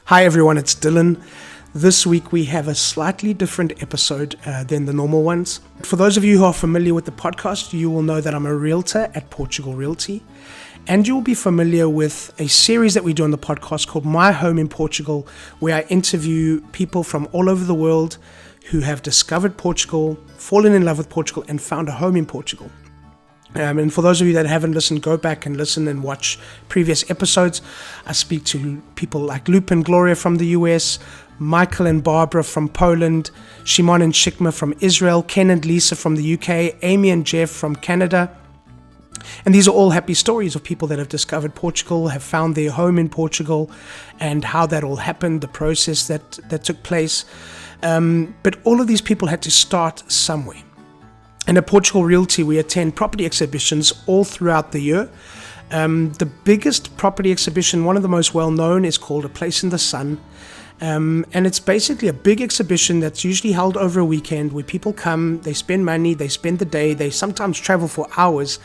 Hi everyone, it's Dylan. This week we have a slightly different episode than the normal ones. For those of you who are familiar with the podcast, you will know that I'm a realtor at Portugal Realty. And you will be familiar with a series that we do on the podcast called My Home in Portugal, where I interview people from all over the world who have discovered Portugal, fallen in love with Portugal, and found a home in Portugal. And for those of you that haven't listened, go back and listen and watch previous episodes. I speak to people like Lupe and Gloria from the US, Michael and Barbara from Poland, Shimon and Shikma from Israel, Ken and Lisa from the UK, Amy and Jeff from Canada. And these are all happy stories of people that have discovered Portugal, have found their home in Portugal, and how that all happened, the process that took place. But all of these people had to start somewhere. And at Portugal Realty, we attend property exhibitions all throughout the year. The biggest property exhibition, one of the most well-known, is called A Place in the Sun. And it's basically a big exhibition that's usually held over a weekend where people come, they spend money, they spend the day, they sometimes travel for hours,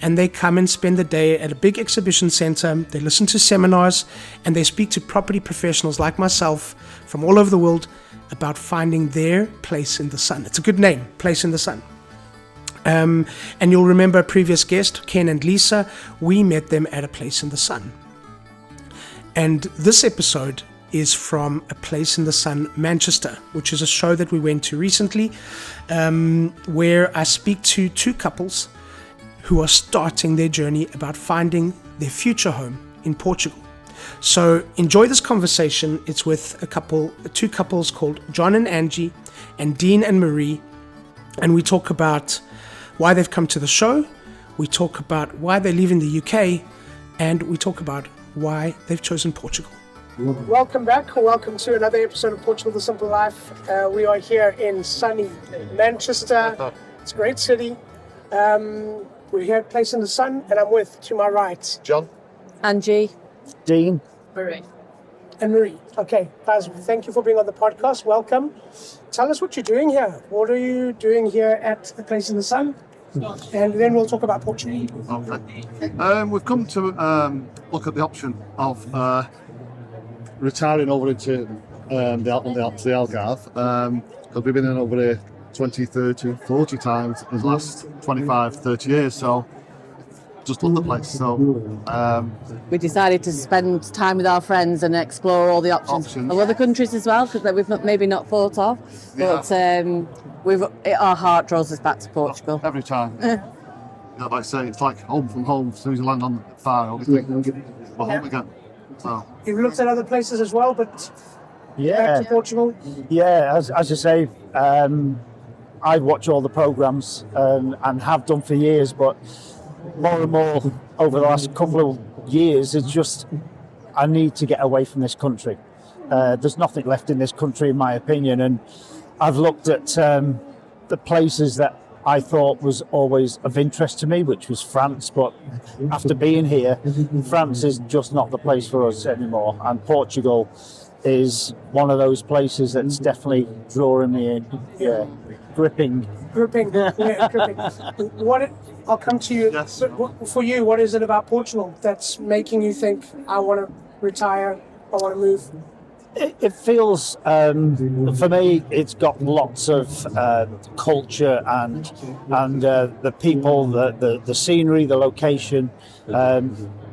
and they come and spend the day at a big exhibition center. They listen to seminars, and they speak to property professionals like myself from all over the world about finding their place in the sun. It's a good name, Place in the Sun. And you'll remember a previous guest, Ken and Lisa. We met them at A Place in the Sun. And this episode is from A Place in the Sun, Manchester, which is a show that we went to recently, where I speak to two couples who are starting their journey about finding their future home in Portugal. So enjoy this conversation. It's with two couples called John and Angie, and Dean and Marie. And we talk about why they've come to the show, we talk about why they live in the UK, and we talk about why they've chosen Portugal. Welcome back, or welcome to another episode of Portugal The Simple Life. We are here in sunny Manchester. It's a great city. We're here at Place in the Sun, and I'm with, to my right, John, Angie, Dean, Marie. And Marie. Okay, guys, thank you for being on the podcast. Welcome. Tell us what you're doing here. What are you doing here at A Place in the Sun? And then we'll talk about Portugal. Okay. We've come to look at the option of retiring over into the Algarve, because we've been in over there 20, 30, 40 times in the last 25, 30 years, so just love the place. So We decided to spend time with our friends and explore all the options of other countries as well, because we've maybe not thought of. But our heart draws us back to Portugal. every time. Like I say, it's like home from home. As soon as you land on the fire, we think we're home again. So You've looked at other places as well, but back to Portugal? Yeah, as I say, I watch all the programmes and have done for years, but more and more over the last couple of years, it's just, I need to get away from this country. There's nothing left in this country, in my opinion, and I've looked at the places that I thought was always of interest to me, which was France, but after being here, France is just not the place for us anymore, and Portugal is one of those places that's definitely drawing me in. Yeah, gripping. Yeah, gripping. I'll come to you. Yes. For you, what is it about Portugal that's making you think, I want to retire, I want to move? It feels, for me, it's got lots of culture and the people, the scenery, the location.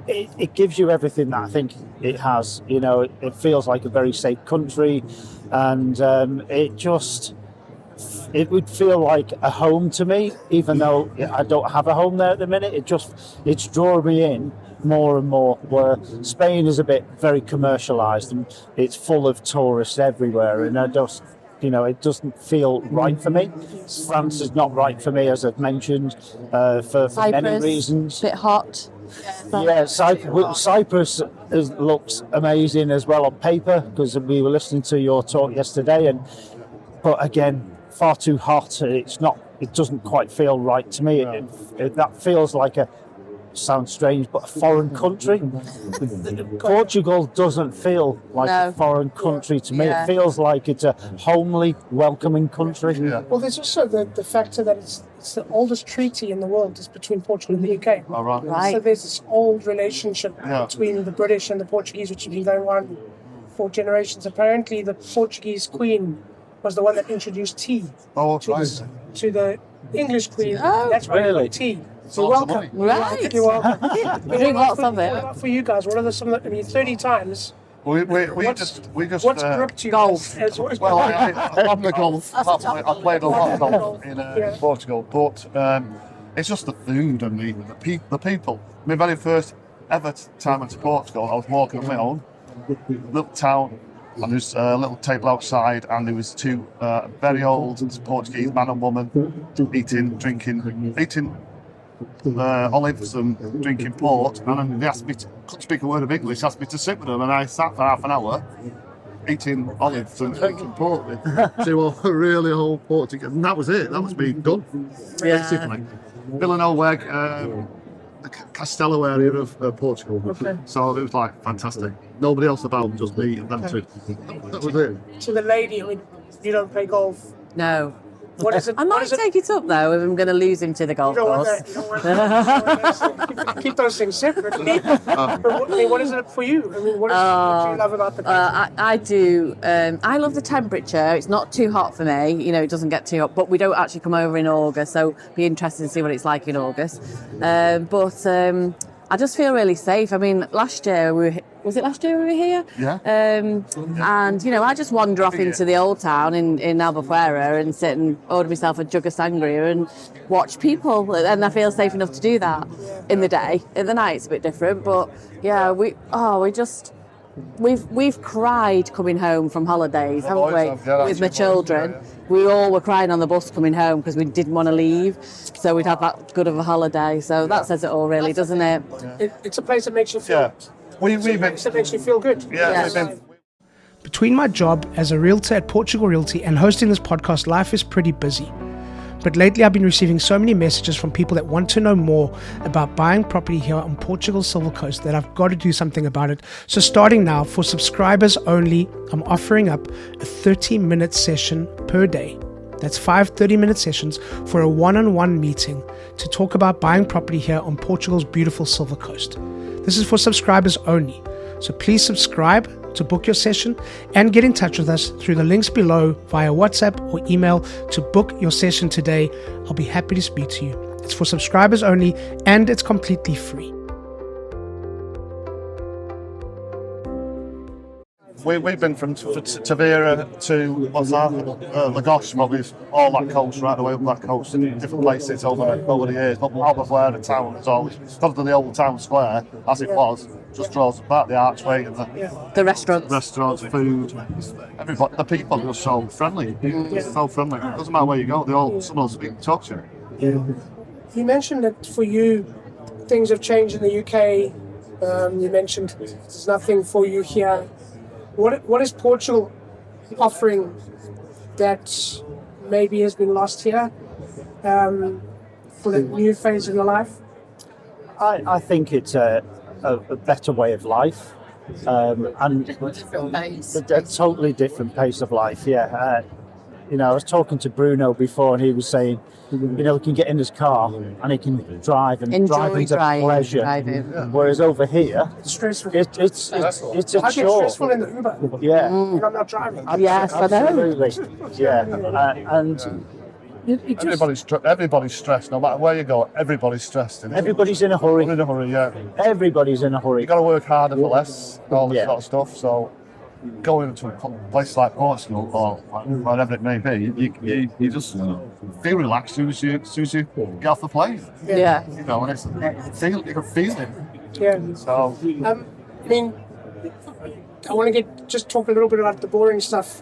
It gives you everything that I think it has. You know, it feels like a very safe country, and it would feel like a home to me, even though I don't have a home there at the minute. It's drawing me in more and more, where Spain is very commercialised and it's full of tourists everywhere, and it doesn't feel right for me. France is not right for me, as I've mentioned, for many reasons. A bit hot. Yeah, Cyprus looks amazing as well on paper, because we were listening to your talk yesterday, but again, far too hot. It doesn't quite feel right to me. That feels like sounds strange, but a foreign country. Portugal doesn't feel like a foreign country to me. It feels like it's a homely, welcoming country. Yeah. Well, there's also the factor that it's the oldest treaty in the world is between Portugal and the UK. All right. Right. So there's this old relationship between the British and the Portuguese, which has been going on for generations. Apparently, the Portuguese queen was the one that introduced tea Oh, to, right. to the English queen. Oh, That's why really? we got tea. Lots You're of welcome. money. Right. You're welcome. We drink lots of What it. about for you guys? What are some of the, 30 times? We What's just gripped you? Golf. well, I love the golf. I played a lot of golf in Yeah. Portugal, but it's just the food and the people. My very first ever time into Portugal, I was walking on my own, little town, and there was a little table outside, and there was two very old Portuguese man and woman eating olives and drinking port, and then they asked me couldn't speak a word of English, asked me to sit with them, and I sat for half an hour eating olives and drinking port with two really old Portuguese, and that was it. That was me done, basically. Villanova, the Castelo area of Portugal. Okay. So it was like fantastic. Nobody else about, just me and them two. That was it. So the lady, I mean, you don't play golf. No. What is it? I might take it up though if I'm going to lose him to the golf You don't want course. that. You don't want that. Keep those things separate. What is it for you? I mean, what do you love about the country? I do. I love the temperature. It's not too hot for me. You know, it doesn't get too hot. But we don't actually come over in August, so be interested to see what it's like in August. But I just feel really safe. I mean, last year was it last year we were here? Yeah. And you know, I just wander off into the old town in Albufeira and sit and order myself a jug of sangria and watch people, and I feel safe enough to do that in the day. In the night, it's a bit different, but yeah, we've cried coming home from holidays, haven't we? With my children. We all were crying on the bus coming home because we didn't want to leave, so we'd have that good of a holiday. So that says it all, really, doesn't it? It's a place that makes you feel. Yeah. We've been, That makes you feel good. yeah, we've been, Between my job as a realtor at Portugal Realty and hosting this podcast, life is pretty busy. But lately I've been receiving so many messages from people that want to know more about buying property here on Portugal's Silver Coast that I've got to do something about it. So starting now, for subscribers only, I'm offering up a 30-minute session per day. That's 5 30-minute sessions for a one-on-one meeting to talk about buying property here on Portugal's beautiful Silver Coast. This is for subscribers only. So please subscribe to book your session and get in touch with us through the links below via WhatsApp or email to book your session today. I'll be happy to speak to you. It's for subscribers only and it's completely free. we've been from Tavira to Lagos, probably all that coast, right the way up that coast, in different places over the years. But Albufeira, the town, is always, because of the old town square, as it was, just draws back the archway and The restaurants. restaurants, food, everybody, the people are just so friendly. So friendly. It doesn't matter where you go, someone will speak and talk to you. You mentioned that for you, things have changed in the UK. You mentioned there's nothing for you here. What is Portugal offering that maybe has been lost here for the new phase of your life? I think it's a better way of life, and a totally different pace of life. Yeah, I was talking to Bruno before, and he was saying, he can get in his car and he can drive and drive into pleasure. Whereas over here, It's stressful. it's a I get chore. stressful in the Uber. Yeah, And I'm not driving. Yes, I know. absolutely. Yeah, and it just, Everybody's stressed, no matter where you go, everybody's stressed. everybody's in a hurry. We're in a hurry, yeah. Everybody's in a hurry. You got to work harder for less, all this Yeah. sort of stuff. So going to a place like Portugal or wherever it may be, you just feel relaxed as soon as you get off the plane. Yeah. And you can feel it. Yeah. So I mean, I want to just talk a little bit about the boring stuff.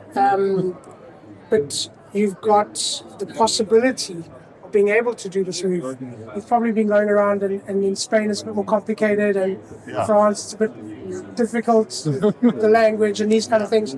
But you've got the possibility of being able to do this move. You've probably been going around, and in Spain it's a bit more complicated, and France it's a bit difficult, the language and these kind of things.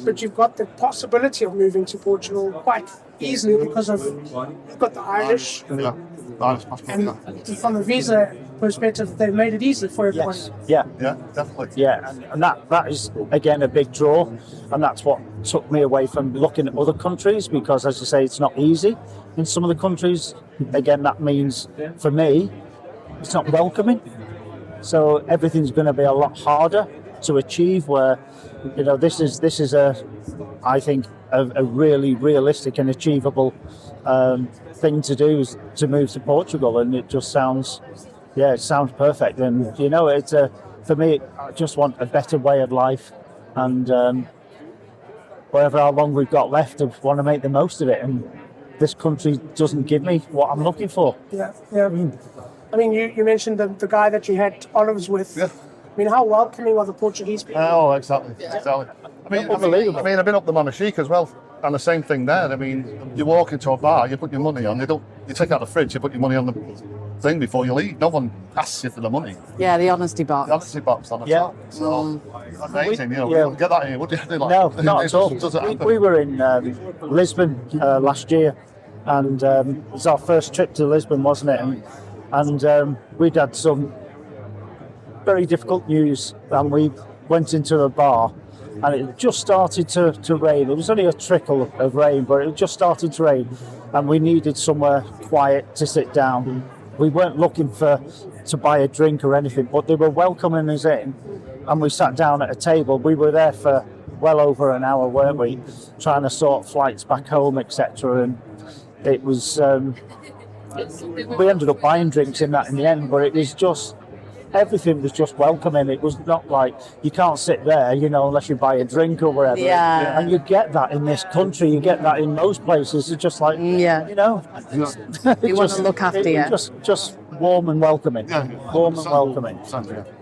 But you've got the possibility of moving to Portugal quite easily because of you've got the Irish, yeah, Irish passport, and from the visa perspective, they've made it easy for everyone. Yes. Yeah. yeah, definitely. Yeah, and that is again a big draw, and that's what took me away from looking at other countries, because, as you say, it's not easy in some of the countries. Again, that means for me, it's not welcoming. So everything's going to be a lot harder to achieve. Where this is I think a really realistic and achievable thing to do, is to move to Portugal, and it just sounds perfect. And it's for me, I just want a better way of life, and how long we've got left, I want to make the most of it. And this country doesn't give me what I'm looking for. Yeah. I mean, you mentioned the guy that you had olives with. Yeah. I mean, how welcoming are the Portuguese people? Oh, exactly. Unbelievable. I mean, I've been up the Monashique as well, and the same thing there. I mean, you walk into a bar, you put your money on. You take out the fridge, you put your money on the thing before you leave. No one asks you for the money. Yeah, the honesty box. The honesty box on the top. So amazing. You Yeah. get that here, would you? No, not at all. Doesn't happen. We were in Lisbon last year, and it was our first trip to Lisbon, wasn't it? And we'd had some very difficult news, and we went into a bar, and it just started to rain. It was only a trickle of rain, but it just started to rain, and we needed somewhere quiet to sit down. We weren't looking to buy a drink or anything, but they were welcoming us in, and we sat down at a table. We were there for well over an hour, weren't we, trying to sort flights back home, etc. And it was we ended up buying drinks in the end, but it was just, everything was just welcoming. It was not like, you can't sit there, unless you buy a drink or whatever. Yeah. And you get that in this country, you get that in most places. It's just like, You want to look after you. Just warm and welcoming. Yeah. Warm and welcoming.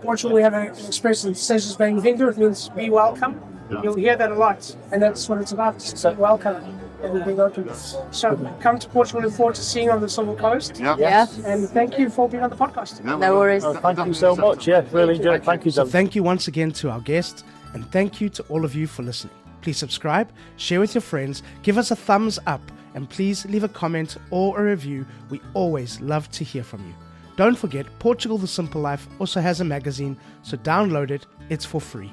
Portugal, we have an expression that says bem-vindo. It means be welcome. Yeah. You'll hear that a lot, and that's what it's about. So welcome and being open. So come to Portugal. Look forward to seeing you on the Silver Coast. Yeah. Yeah. And thank you for being on the podcast. Yeah, No worries. Oh, thank you so much. Yeah, really enjoyed it. Thank you so So much. thank you once again to our guests, and thank you to all of you for listening. Please subscribe, share with your friends, give us a thumbs up, and please leave a comment or a review. We always love to hear from you. Don't forget, Portugal The Simple Life also has a magazine, so download it. It's for free.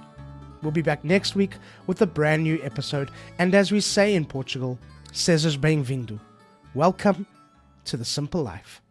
We'll be back next week with a brand new episode, and as we say in Portugal, sejas bem-vindo. Welcome to The Simple Life.